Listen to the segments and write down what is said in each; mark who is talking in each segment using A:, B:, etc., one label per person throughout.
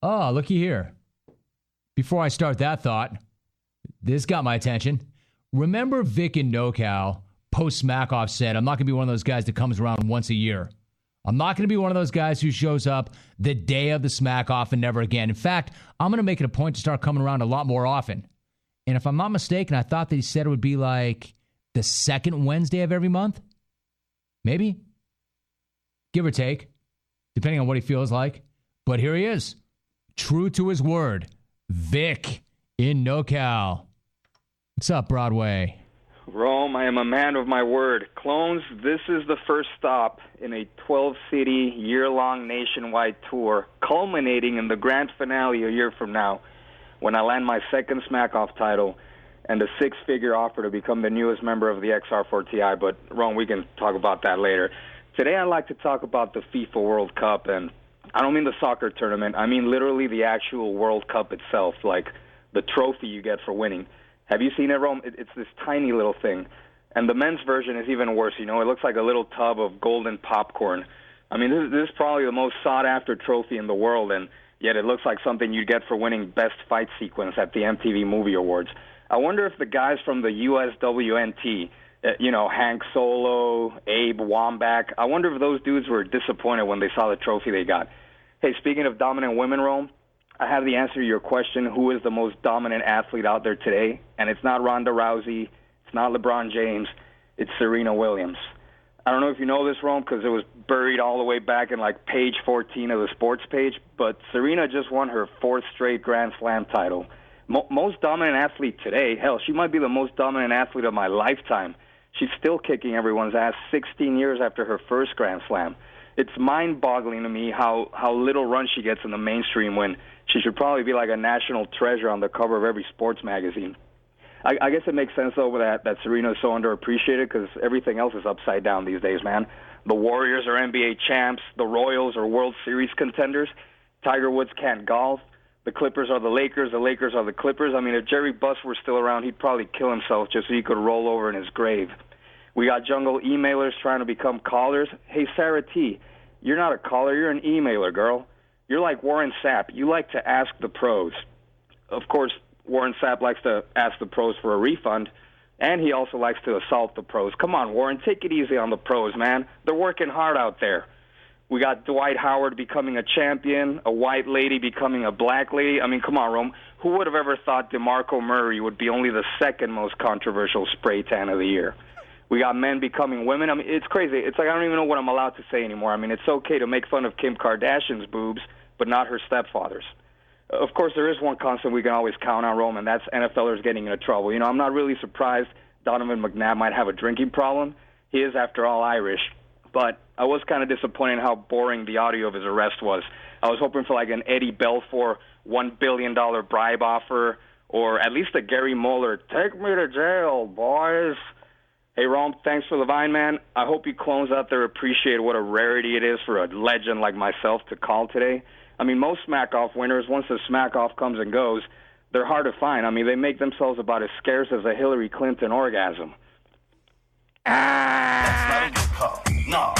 A: Oh, looky here. Before I start that thought, this got my attention. Remember Vic in NoCal, post Smack-Off said, I'm not going to be one of those guys that comes around once a year. I'm not going to be one of those guys who shows up the day of the Smack-Off and never again. In fact, I'm going to make it a point to start coming around a lot more often. And if I'm not mistaken, I thought that he said it would be like the second Wednesday of every month. Maybe. Give or take, depending on what he feels like. But here he is, true to his word, Vic in NoCal. What's up, Broadway?
B: Rome, I am a man of my word. Clones, this is the first stop in a 12-city, year-long nationwide tour, culminating in the grand finale a year from now, when I land my second Smack-Off title and a six-figure offer to become the newest member of the XR4TI. But, Rome, we can talk about that later. Today I'd like to talk about the FIFA World Cup, and I don't mean the soccer tournament. I mean literally the actual World Cup itself, like the trophy you get for winning. Have you seen it, Rome? It's this tiny little thing. And the men's version is even worse. You know, it looks like a little tub of golden popcorn. I mean, this is probably the most sought-after trophy in the world, and yet it looks like something you'd get for winning Best Fight Sequence at the MTV Movie Awards. I wonder if the guys from the USWNT, Hank Solo, Abe Wambach, I wonder if those dudes were disappointed when they saw the trophy they got. Hey, speaking of dominant women, Rome, I have the answer to your question, who is the most dominant athlete out there today? And it's not Ronda Rousey, it's not LeBron James, it's Serena Williams. I don't know if you know this, Rome, because it was buried all the way back in like page 14 of the sports page, but Serena just won her fourth straight Grand Slam title. Most dominant athlete today, hell, she might be the most dominant athlete of my lifetime. She's still kicking everyone's ass 16 years after her first Grand Slam. It's mind-boggling to me how little run she gets in the mainstream when she should probably be like a national treasure on the cover of every sports magazine. I guess it makes sense, though, that Serena is so underappreciated because everything else is upside down these days, man. The Warriors are NBA champs. The Royals are World Series contenders. Tiger Woods can't golf. The Clippers are the Lakers. The Lakers are the Clippers. I mean, if Jerry Buss were still around, he'd probably kill himself just so he could roll over in his grave. We got jungle emailers trying to become callers. Hey, Sarah T., you're not a caller. You're an emailer, girl. You're like Warren Sapp. You like to ask the pros. Of course, Warren Sapp likes to ask the pros for a refund, and he also likes to assault the pros. Come on, Warren, take it easy on the pros, man. They're working hard out there. We got Dwight Howard becoming a champion, a white lady becoming a black lady. I mean, come on, Rome. Who would have ever thought DeMarco Murray would be only the second most controversial spray tan of the year? We got men becoming women. I mean, it's crazy. It's like I don't even know what I'm allowed to say anymore. I mean, it's okay to make fun of Kim Kardashian's boobs, but not her stepfather's. Of course, there is one constant we can always count on, Rome, and that's NFLers getting into trouble. You know, I'm not really surprised Donovan McNabb might have a drinking problem. He is, after all, Irish. But I was kind of disappointed in how boring the audio of his arrest was. I was hoping for like an Eddie Belfour $1 billion bribe offer, or at least a Gary Moeller, take me to jail, boys. Hey, Rome, thanks for the Vine, man. I hope you clones out there appreciate what a rarity it is for a legend like myself to call today. I mean, most Smack-Off winners, once the Smack-Off comes and goes, they're hard to find. I mean, they make themselves about as scarce as a Hillary Clinton orgasm.
C: That's not a good call. No.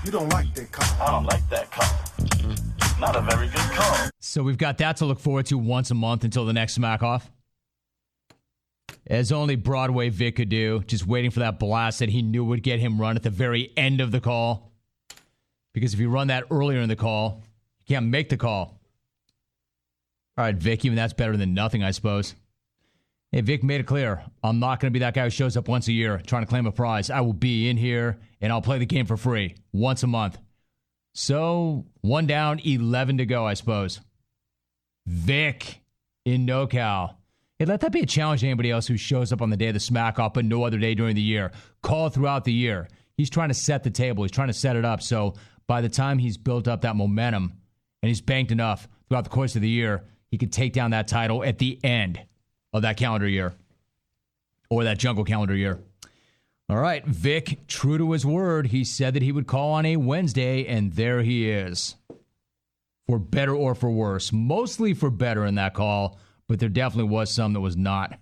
D: You don't like that call.
C: I don't like that call. Not a very good call.
A: So we've got that to look forward to once a month until the next Smack-Off. As only Broadway Vic could do, just waiting for that blast that he knew would get him run at the very end of the call. Because if you run that earlier in the call, you can't make the call. All right, Vic, even that's better than nothing, I suppose. Hey, Vic made it clear. I'm not going to be that guy who shows up once a year trying to claim a prize. I will be in here, and I'll play the game for free once a month. So, 1 down, 11 to go, I suppose. Vic in NoCal. Hey, let that be a challenge to anybody else who shows up on the day of the Smack-Off, but no other day during the year. Call throughout the year. He's trying to set the table. He's trying to set it up. So by the time he's built up that momentum and he's banked enough throughout the course of the year, he could take down that title at the end of that calendar year or that jungle calendar year. All right, Vic, true to his word, he said that he would call on a Wednesday, and there he is. For better or for worse. Mostly for better in that call, but there definitely was some that was not.